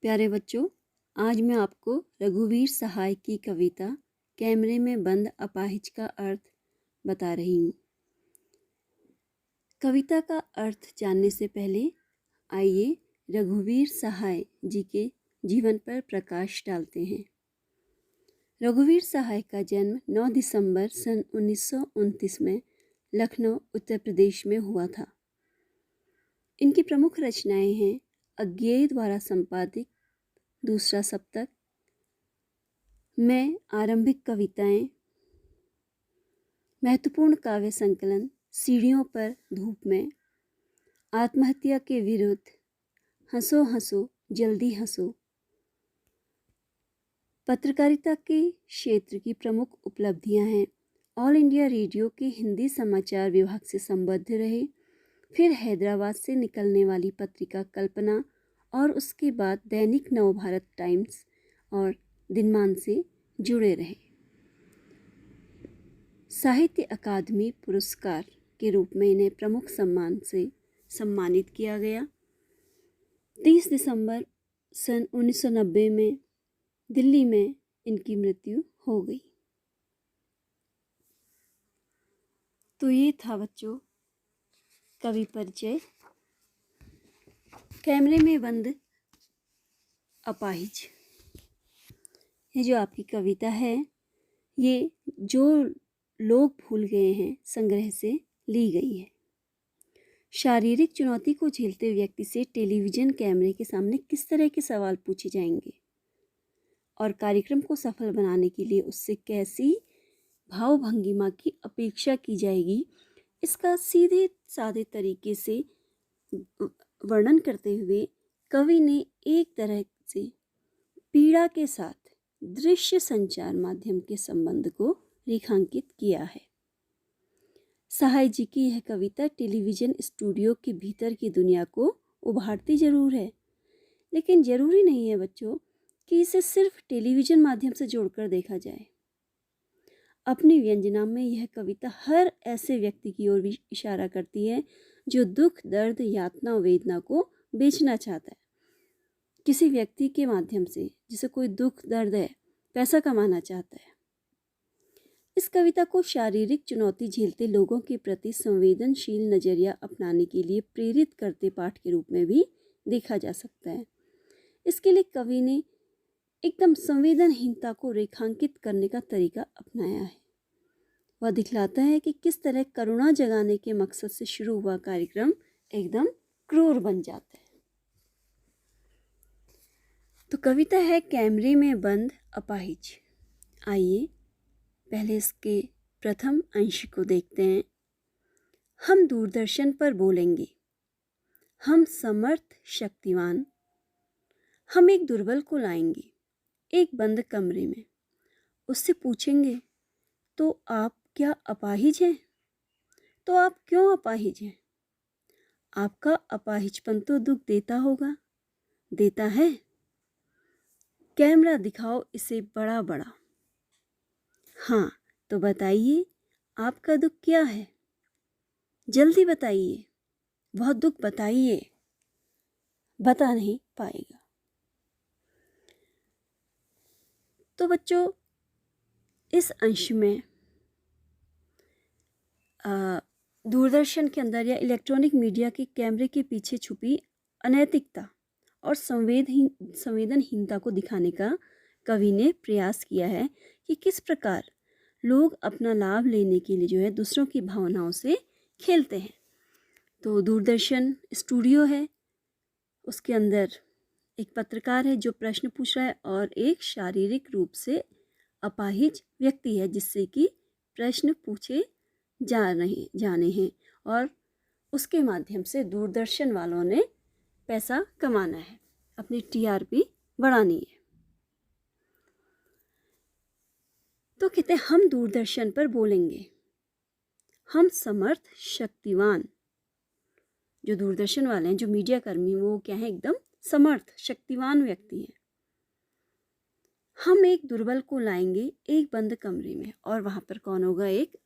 प्यारे बच्चों, आज मैं आपको रघुवीर सहाय की कविता कैमरे में बंद अपाहिज का अर्थ बता रही हूँ। कविता का अर्थ जानने से पहले आइए रघुवीर सहाय जी के जीवन पर प्रकाश डालते हैं। रघुवीर सहाय का जन्म 9 दिसंबर सन 1929 में लखनऊ, उत्तर प्रदेश में हुआ था। इनकी प्रमुख रचनाएं हैं अज्ञेय द्वारा संपादित दूसरा सप्तक, में आरंभिक कविताएं, महत्वपूर्ण काव्य संकलन सीढ़ियों पर धूप में, आत्महत्या के विरुद्ध, हंसो हंसो जल्दी हंसो। पत्रकारिता के क्षेत्र की प्रमुख उपलब्धियां हैं ऑल इंडिया रेडियो के हिंदी समाचार विभाग से संबद्ध रहे, फिर हैदराबाद से निकलने वाली पत्रिका कल्पना और उसके बाद दैनिक नवभारत टाइम्स और दिनमान से जुड़े रहे। साहित्य अकादमी पुरस्कार के रूप में इन्हें प्रमुख सम्मान से सम्मानित किया गया। 30 दिसंबर सन 1990 में दिल्ली में इनकी मृत्यु हो गई। तो ये था बच्चों कवि परिचय। कैमरे में बंद अपाहिज, ये जो आपकी कविता है ये जो लोग भूल गए हैं संग्रह से ली गई है। शारीरिक चुनौती को झेलते व्यक्ति से टेलीविज़न कैमरे के सामने किस तरह के सवाल पूछे जाएंगे और कार्यक्रम को सफल बनाने के लिए उससे कैसी भावभंगिमा की अपेक्षा की जाएगी, इसका सीधे साधे तरीके से वर्णन करते हुए कवि ने एक तरह से पीड़ा के साथ दृश्य संचार माध्यम के संबंध को रेखांकित किया है। सहाय जी की यह कविता टेलीविज़न स्टूडियो के भीतर की दुनिया को उभारती जरूर है, लेकिन जरूरी नहीं है बच्चों कि इसे सिर्फ टेलीविज़न माध्यम से जोड़कर देखा जाए। अपनी व्यंजना में यह कविता हर ऐसे व्यक्ति की ओर भी इशारा करती है जो दुख, दर्द, यातना, वेदना को बेचना चाहता है। किसी व्यक्ति के माध्यम से जिसे कोई दुख, दर्द है, पैसा कमाना चाहता है। इस कविता को शारीरिक चुनौती झेलते लोगों के प्रति संवेदनशील नजरिया अपनाने के लिए प्रेरित करते पाठ के रूप में भी देखा जा सकता है। इसके लिए कवि ने एकदम संवेदनहीनता को रेखांकित करने का तरीका अपनाया है। वह दिखलाता है कि किस तरह करुणा जगाने के मकसद से शुरू हुआ कार्यक्रम एकदम क्रूर बन जाता है। तो कविता है कैमरे में बंद अपाहिज। आइए पहले इसके प्रथम अंश को देखते हैं। हम दूरदर्शन पर बोलेंगे, हम समर्थ शक्तिवान, हम एक दुर्बल को लाएंगे एक बंद कमरे में, उससे पूछेंगे तो आप क्या अपाहिज हैं? तो आप क्यों अपाहिज हैं? आपका अपाहिजपन तो दुख देता होगा, देता है? कैमरा दिखाओ इसे बड़ा बड़ा। हाँ, तो बताइए आपका दुख क्या है? जल्दी बताइए, वह दुख बताइए, बता नहीं पाएगा। तो बच्चों इस अंश में दूरदर्शन के अंदर या इलेक्ट्रॉनिक मीडिया के कैमरे के पीछे छुपी अनैतिकता और संवेदनहीनता को दिखाने का कवि ने प्रयास किया है कि किस प्रकार लोग अपना लाभ लेने के लिए जो है दूसरों की भावनाओं से खेलते हैं। तो दूरदर्शन स्टूडियो है, उसके अंदर एक पत्रकार है जो प्रश्न पूछ रहा है और एक शारीरिक रूप से अपाहिज व्यक्ति है जिससे कि प्रश्न पूछे जाने हैं और उसके माध्यम से दूरदर्शन वालों ने पैसा कमाना है, अपनी टीआरपी बढ़ानी है। तो कहते हैं हम दूरदर्शन पर बोलेंगे, हम समर्थ शक्तिवान। जो दूरदर्शन वाले हैं, जो मीडिया कर्मी, वो क्या है, एकदम समर्थ शक्तिवान व्यक्ति हैं। हम एक दुर्बल को लाएंगे एक बंद कमरे में, और वहां पर कौन होगा? एक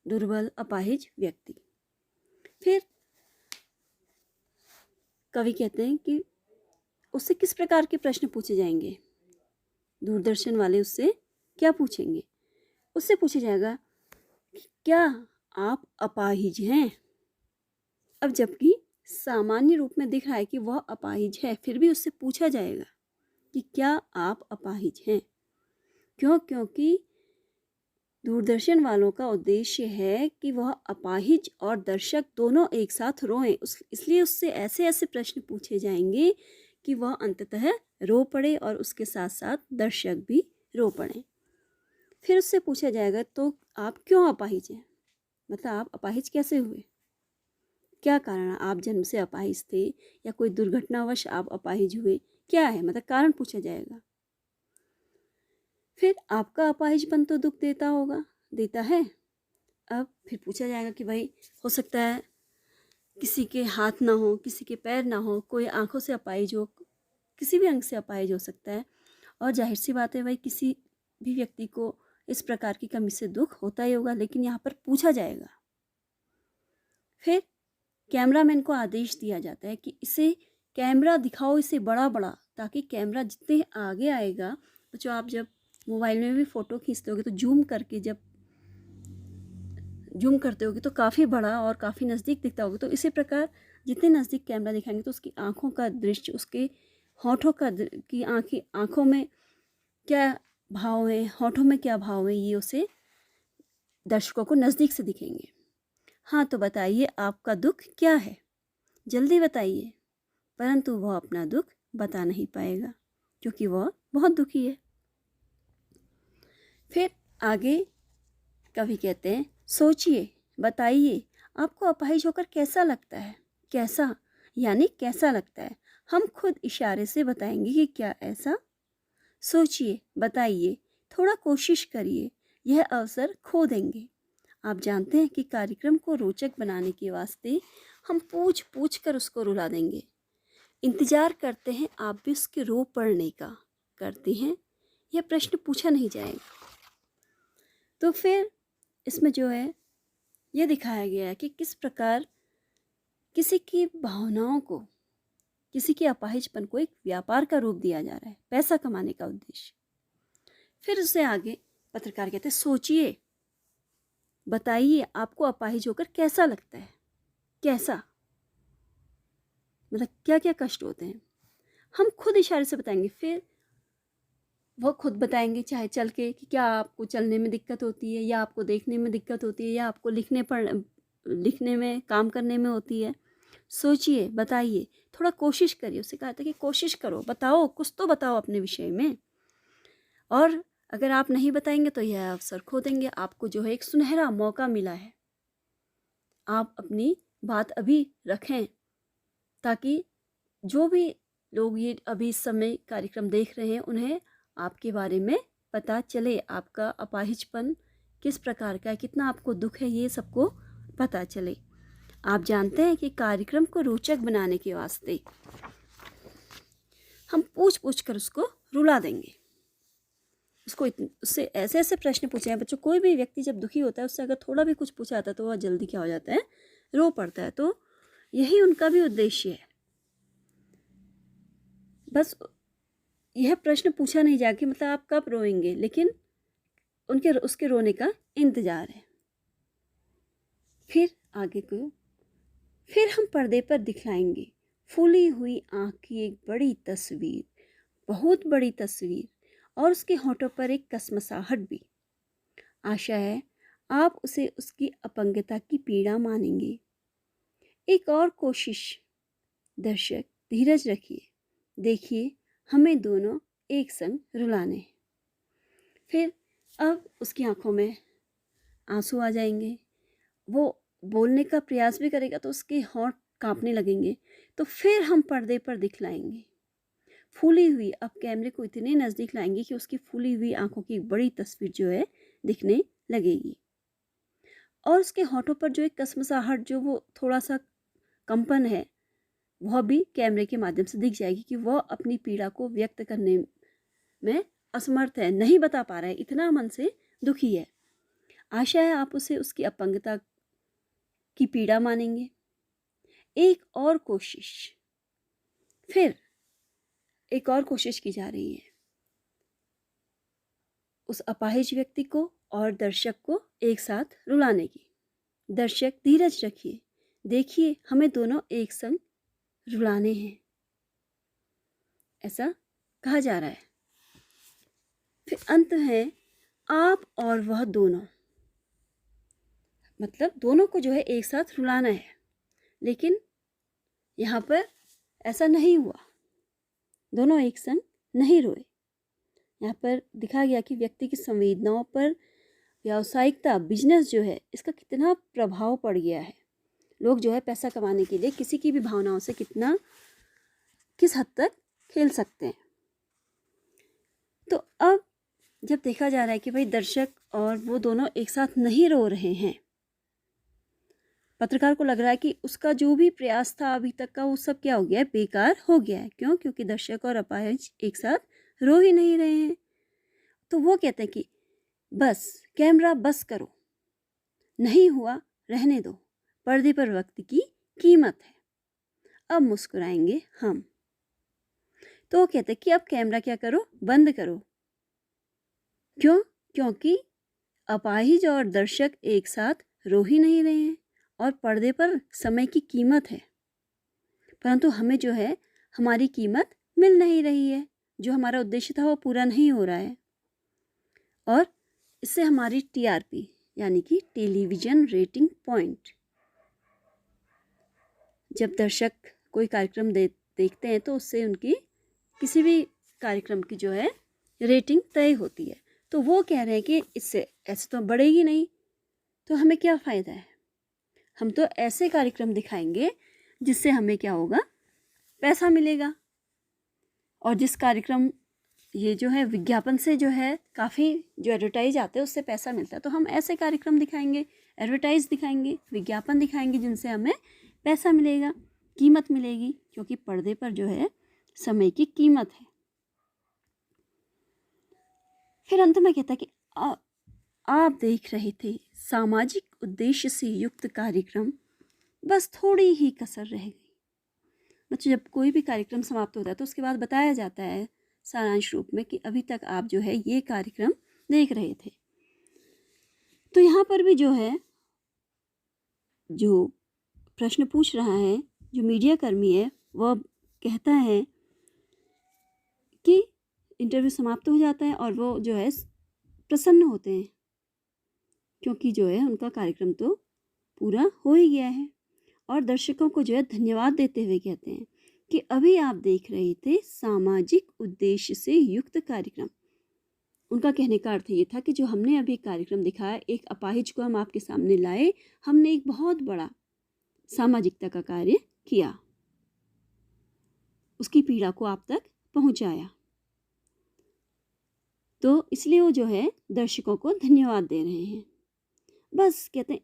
दुर्बल अपाहिज व्यक्ति। फिर कवि कहते हैं कि उससे किस प्रकार के प्रश्न पूछे जाएंगे? दूरदर्शन वाले उससे क्या पूछेंगे? उससे पूछा जाएगा कि क्या आप अपाहिज हैं? अब जबकि सामान्य रूप में दिख रहा है कि वह अपाहिज है, फिर भी उससे पूछा जाएगा कि क्या आप अपाहिज हैं? क्यों? क्योंकि दूरदर्शन वालों का उद्देश्य है कि वह अपाहिज और दर्शक दोनों एक साथ रोएं। इसलिए उससे ऐसे ऐसे प्रश्न पूछे जाएंगे कि वह अंततः रो पड़े और उसके साथ साथ दर्शक भी रो पड़े। फिर उससे पूछा जाएगा तो आप क्यों अपाहिज हैं? मतलब आप अपाहिज कैसे हुए? क्या कारण? आप जन्म से अपाहिज थे या कोई दुर्घटनावश आप अपाहिज हुए? क्या है? मतलब कारण पूछा जाएगा। फिर आपका अपाहिजपन तो दुख देता है। अब फिर पूछा जाएगा कि भाई हो सकता है किसी के हाथ ना हो, किसी के पैर ना हो, कोई आंखों से अपाहिज हो, किसी भी अंग से अपाहिज हो सकता है। और जाहिर सी बात है भाई किसी भी व्यक्ति को इस प्रकार की कमी से दुख होता ही होगा, लेकिन यहाँ पर पूछा जाएगा। फिर कैमरामैन को आदेश दिया जाता है कि इसे कैमरा दिखाओ, इसे बड़ा बड़ा, ताकि कैमरा जितने आगे आएगा, जो आप जब मोबाइल में भी फ़ोटो खींचते होगे तो जूम करके जब जूम करते होगे तो काफ़ी बड़ा और काफ़ी नज़दीक दिखता होगा। तो इसी प्रकार जितने नज़दीक कैमरा दिखाएंगे तो उसकी आँखों का दृश्य, उसके होठों का की आँखों में क्या भाव है, होठों में क्या भाव है, ये उसे दर्शकों को नज़दीक से दिखेंगे। हाँ तो बताइए आपका दुख क्या है, जल्दी बताइए। परंतु वह अपना दुख बता नहीं पाएगा क्योंकि वह बहुत दुखी है। फिर आगे कवि कहते हैं, सोचिए, बताइए आपको अपाहिज होकर कैसा लगता है। कैसा यानी कैसा लगता है? हम खुद इशारे से बताएंगे कि क्या ऐसा। सोचिए, बताइए, थोड़ा कोशिश करिए, यह अवसर खो देंगे। आप जानते हैं कि कार्यक्रम को रोचक बनाने के वास्ते हम पूछ पूछ कर उसको रुला देंगे। इंतजार करते हैं आप भी उसके रो पड़ने का। करते हैं, यह प्रश्न पूछा नहीं जाएगा। तो फिर इसमें जो है यह दिखाया गया है कि किस प्रकार किसी की भावनाओं को, किसी के अपाहिजपन को एक व्यापार का रूप दिया जा रहा है, पैसा कमाने का उद्देश्य। फिर उससे आगे पत्रकार कहते हैं, सोचिए, बताइए आपको अपाहिज होकर कैसा लगता है। कैसा मतलब क्या क्या कष्ट होते हैं, हम खुद इशारे से बताएंगे। फिर वह खुद बताएंगे चाहे चल के कि क्या आपको चलने में दिक्कत होती है, या आपको देखने में दिक्कत होती है, या आपको लिखने में, काम करने में होती है। सोचिए, बताइए, थोड़ा कोशिश करिए। उससे कहा था कि कोशिश करो, बताओ, कुछ तो बताओ अपने विषय में। और अगर आप नहीं बताएंगे तो यह अवसर खो देंगे। आपको जो है एक सुनहरा मौका मिला है, आप अपनी बात अभी रखें ताकि जो भी लोग ये अभी इस समय कार्यक्रम देख रहे हैं उन्हें आपके बारे में पता चले, आपका अपाहिजपन किस प्रकार का है, कितना आपको दुख है, ये सबको पता चले। आप जानते हैं कि कार्यक्रम को रोचक बनाने के वास्ते हम पूछ पूछ कर उसको रुला देंगे। उससे ऐसे ऐसे प्रश्न पूछे हैं बच्चों। कोई भी व्यक्ति जब दुखी होता है उससे अगर थोड़ा भी कुछ पूछा जाता है तो वह जल्दी क्या हो जाता है, रो पड़ता है। तो यही उनका भी उद्देश्य है। बस यह प्रश्न पूछा नहीं जाए कि मतलब आप कब रोएंगे, लेकिन उसके रोने का इंतजार है। फिर आगे को फिर हम पर्दे पर दिखलाएंगे फूली हुई आँख की एक बड़ी तस्वीर, बहुत बड़ी तस्वीर, और उसके होठों पर एक कसमसाहट भी। आशा है आप उसे उसकी अपंगता की पीड़ा मानेंगे। एक और कोशिश। दर्शक धीरज रखिए, देखिए हमें दोनों एक संग रुलाने। फिर अब उसकी आंखों में आंसू आ जाएंगे। वो बोलने का प्रयास भी करेगा तो उसके होंठ कांपने लगेंगे। तो फिर हम पर्दे पर दिखलाएंगे फूली हुई, अब कैमरे को इतने नज़दीक लाएंगे कि उसकी फूली हुई आंखों की एक बड़ी तस्वीर जो है दिखने लगेगी। और उसके होठों पर जो एक कसमसाहट, जो वो थोड़ा सा कंपन है, वह भी कैमरे के माध्यम से दिख जाएगी कि वह अपनी पीड़ा को व्यक्त करने में असमर्थ है, नहीं बता पा रहा है, इतना मन से दुखी है। आशा है आप उसे उसकी अपंगता की पीड़ा मानेंगे। एक और कोशिश। फिर एक और कोशिश की जा रही है उस अपाहिज व्यक्ति को और दर्शक को एक साथ रुलाने की। दर्शक धीरज रखिए, देखिए हमें दोनों एक संग रुलाने हैं, ऐसा कहा जा रहा है। फिर अंत है आप और वह दोनों, मतलब दोनों को जो है एक साथ रुलाना है। लेकिन यहाँ पर ऐसा नहीं हुआ, दोनों एक संग नहीं रोए। यहाँ पर दिखा गया कि व्यक्ति की संवेदनाओं पर व्यावसायिकता, बिजनेस जो है, इसका कितना प्रभाव पड़ गया है। लोग जो है पैसा कमाने के लिए किसी की भी भावनाओं से किस हद तक खेल सकते हैं। तो अब जब देखा जा रहा है कि भाई दर्शक और वो दोनों एक साथ नहीं रो रहे हैं, पत्रकार को लग रहा है कि उसका जो भी प्रयास था अभी तक का, वो सब क्या हो गया है, बेकार हो गया है। क्यों? क्योंकि दर्शक और अपाहिज एक साथ रो ही नहीं रहे हैं। तो वो कहते हैं कि बस कैमरा बस करो, नहीं हुआ रहने दो, पर्दे पर वक्त की कीमत है, अब मुस्कुराएंगे हम। तो वो कहते हैं कि अब कैमरा क्या करो, बंद करो। क्यों? क्योंकि अपाहिज और दर्शक एक साथ रो ही नहीं रहे हैं और पर्दे पर समय की कीमत है, परंतु हमें जो है हमारी कीमत मिल नहीं रही है, जो हमारा उद्देश्य था वो पूरा नहीं हो रहा है। और इससे हमारी टीआरपी यानी कि टेलीविजन रेटिंग पॉइंट, जब दर्शक कोई कार्यक्रम देखते हैं तो उससे उनकी किसी भी कार्यक्रम की जो है रेटिंग तय होती है। तो वो कह रहे हैं कि इससे ऐसे तो बढ़ेगी नहीं, तो हमें क्या फ़ायदा है। हम तो ऐसे कार्यक्रम दिखाएंगे जिससे हमें क्या होगा, पैसा मिलेगा। और जिस कार्यक्रम ये जो है विज्ञापन से जो है काफ़ी जो एडवर्टाइज आते हैं उससे पैसा मिलता है, तो हम ऐसे कार्यक्रम दिखाएंगे, एडवर्टाइज दिखाएंगे, विज्ञापन दिखाएंगे जिनसे हमें पैसा मिलेगा, कीमत मिलेगी, क्योंकि पर्दे पर जो है समय की कीमत है। फिर अंत में कहता है कि आप देख रहे थे सामाजिक उद्देश्य से युक्त कार्यक्रम, बस थोड़ी ही कसर रह गई। बच्चों, जब कोई भी कार्यक्रम समाप्त होता है तो उसके बाद बताया जाता है सारांश रूप में कि अभी तक आप जो है ये कार्यक्रम देख रहे थे। तो यहाँ पर भी जो है, जो प्रश्न पूछ रहा है, जो मीडिया कर्मी है, वह कहता है कि इंटरव्यू समाप्त हो जाता है और वो जो है प्रसन्न होते हैं, क्योंकि जो है उनका कार्यक्रम तो पूरा हो ही गया है। और दर्शकों को जो है धन्यवाद देते हुए कहते हैं कि अभी आप देख रहे थे सामाजिक उद्देश्य से युक्त कार्यक्रम। उनका कहने का अर्थ ये था कि जो हमने अभी कार्यक्रम दिखाया, एक अपाहिज को हम आपके सामने लाए, हमने एक बहुत बड़ा सामाजिकता का कार्य किया, उसकी पीड़ा को आप तक पहुंचाया। तो इसलिए वो जो है दर्शकों को धन्यवाद दे रहे हैं। बस कहते हैं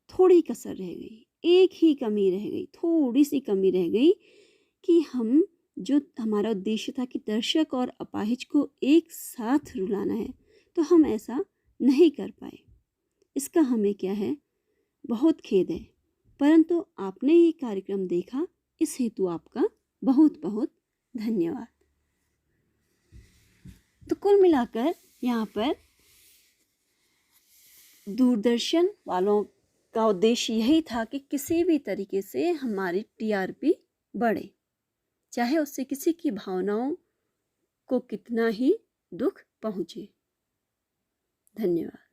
थोड़ी कसर रह गई, एक ही कमी रह गई, थोड़ी सी कमी रह गई कि हम जो हमारा उद्देश्य था कि दर्शक और अपाहिज को एक साथ रुलाना है, तो हम ऐसा नहीं कर पाए। इसका हमें क्या है, बहुत खेद है, परंतु आपने ये कार्यक्रम देखा, इस हेतु आपका बहुत बहुत धन्यवाद। तो कुल मिलाकर यहाँ पर दूरदर्शन वालों का उद्देश्य यही था कि किसी भी तरीके से हमारी टीआरपी बढ़े, चाहे उससे किसी की भावनाओं को कितना ही दुख पहुंचे। धन्यवाद।